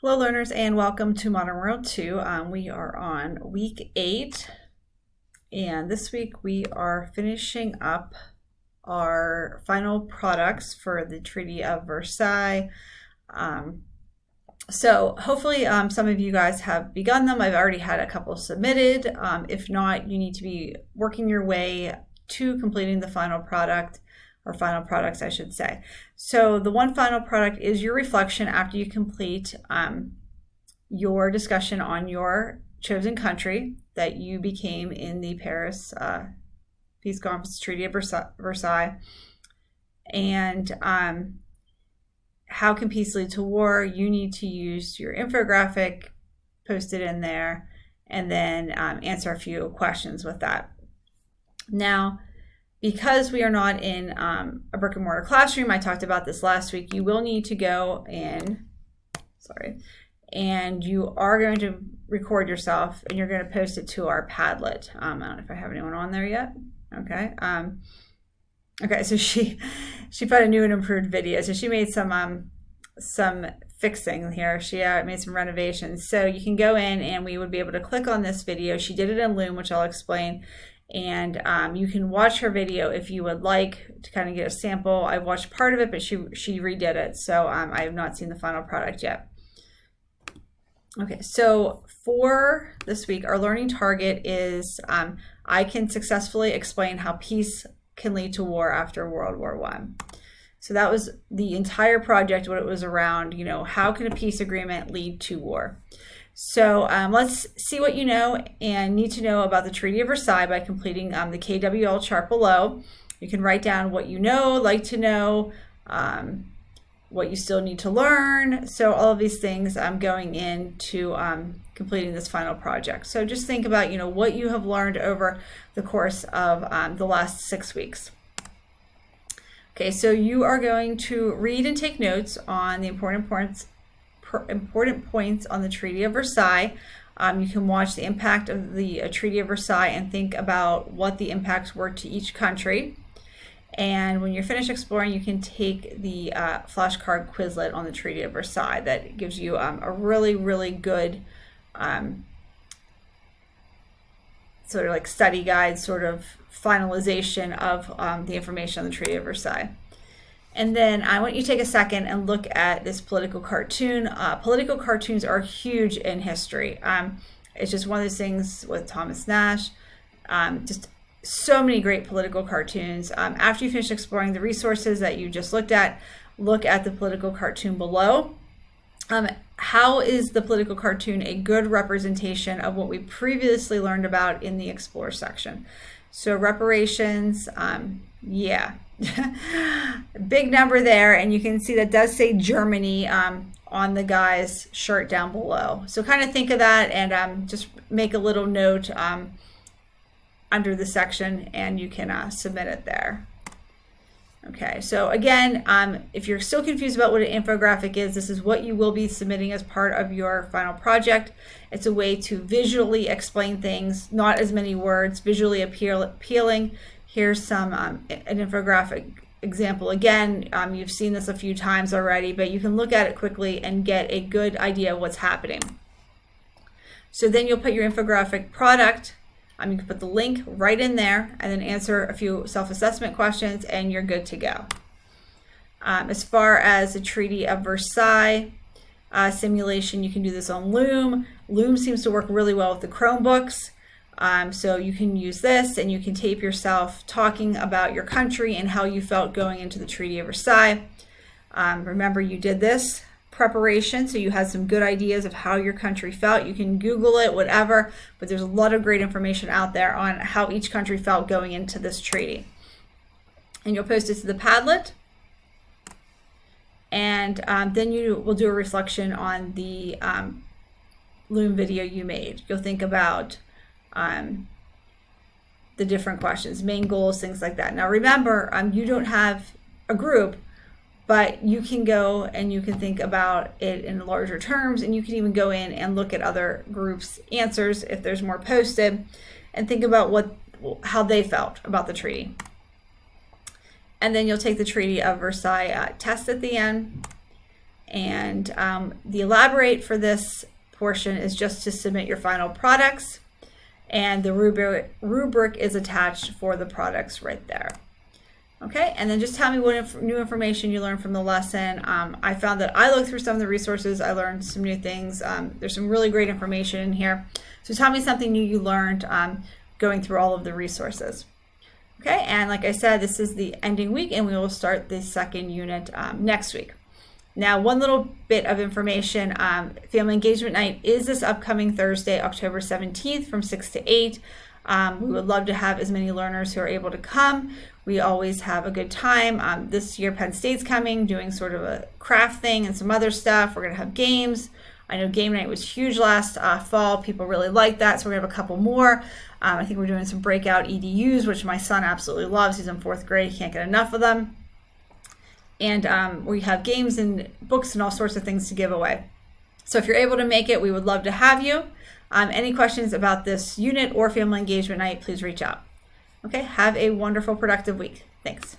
Hello learners and welcome to Modern World 2. We are on week 8 and this week we are finishing up our final products for the Treaty of Versailles. So hopefully some of you guys have begun them. I've already had a couple submitted. If not, you need to be working your way to completing the final product, or final products, I should say. So the one final product is your reflection after you complete your discussion on your chosen country that you became in the Paris Peace Conference Treaty of Versailles. And how can peace lead to war? You need to use your infographic, post it in there, and then answer a few questions with that. Now, because we are not in a brick and mortar classroom, I talked about this last week, you will need to go in, and you are going to record yourself and you're going to post it to our Padlet. I don't know if I have anyone on there yet. Okay. Okay, so she put a new and improved video. So she made some fixing here. She made some renovations. So you can go in and we would be able to click on this video. She did it in Loom, which I'll explain. And you can watch her video if you would like to kind of get a sample. I watched part of it, but she redid it. So I have not seen the final product yet. Okay, so for this week, our learning target is I can successfully explain how peace can lead to war after World War I. So that was the entire project, what it was around, how can a peace agreement lead to war? So let's see what you know and need to know about the Treaty of Versailles by completing the KWL chart below. You can write down what you know, like to know, what you still need to learn. So all of these things going into completing this final project. So just think about, what you have learned over the course of the last 6 weeks. Okay, so you are going to read and take notes on the important points on the Treaty of Versailles. You can watch the impact of the Treaty of Versailles and think about what the impacts were to each country. And when you're finished exploring, you can take the flashcard Quizlet on the Treaty of Versailles. That gives you a really, really good sort of like study guide, sort of finalization of the information on the Treaty of Versailles. And then I want you to take a second and look at this political cartoon. Political cartoons are huge in history. It's just one of those things with Thomas Nash. Just so many great political cartoons. After you finish exploring the resources that you just look at the political cartoon below. How is the political cartoon a good representation of what we previously learned about in the Explore section? So reparations, yeah. Big number there, and you can see that does say Germany on the guy's shirt down below. So kind of think of that and just make a little note under the section and you can submit it there. Okay, so again, if you're still confused about what an infographic is, this is what you will be submitting as part of your final project. It's a way to visually explain things, not as many words, visually appealing. Here's some an infographic example. Again, you've seen this a few times already, but you can look at it quickly and get a good idea of what's happening. So then you'll put your infographic product. You can put the link right in there and then answer a few self-assessment questions and you're good to go. As far as the Treaty of Versailles simulation, you can do this on Loom. Loom seems to work really well with the Chromebooks. So you can use this and you can tape yourself talking about your country and how you felt going into the Treaty of Versailles. Remember, you did this preparation, so you had some good ideas of how your country felt. You can Google it, whatever, but there's a lot of great information out there on how each country felt going into this treaty. And you'll post it to the Padlet. And then you will do a reflection on the Loom video you made. You'll think about the different questions, main goals, things like that. Now remember, you don't have a group, but you can go and you can think about it in larger terms, and you can even go in and look at other groups' answers if there's more posted, and think about how they felt about the treaty. And then you'll take the Treaty of Versailles test at the end. And the elaborate for this portion is just to submit your final products, and the rubric is attached for the products right there. Okay, and then just tell me what new information you learned from the lesson. I found that I looked through some of the resources, I learned some new things. There's some really great information in here. So tell me something new you learned going through all of the resources. Okay, and like I said, this is the ending week, and we will start the second unit next week. Now, one little bit of information, Family Engagement Night is this upcoming Thursday, October 17th from 6 to 8. We would love to have as many learners who are able to come. We always have a good time. This year, Penn State's coming, doing sort of a craft thing and some other stuff. We're going to have games. I know game night was huge last fall. People really liked that, so we're going to have a couple more. I think we're doing some breakout EDUs, which my son absolutely loves. He's in 4th grade. He can't get enough of them. And we have games and books and all sorts of things to give away. So if you're able to make it, we would love to have you. Any questions about this unit or Family Engagement Night, please reach out. Okay, have a wonderful, productive week. Thanks.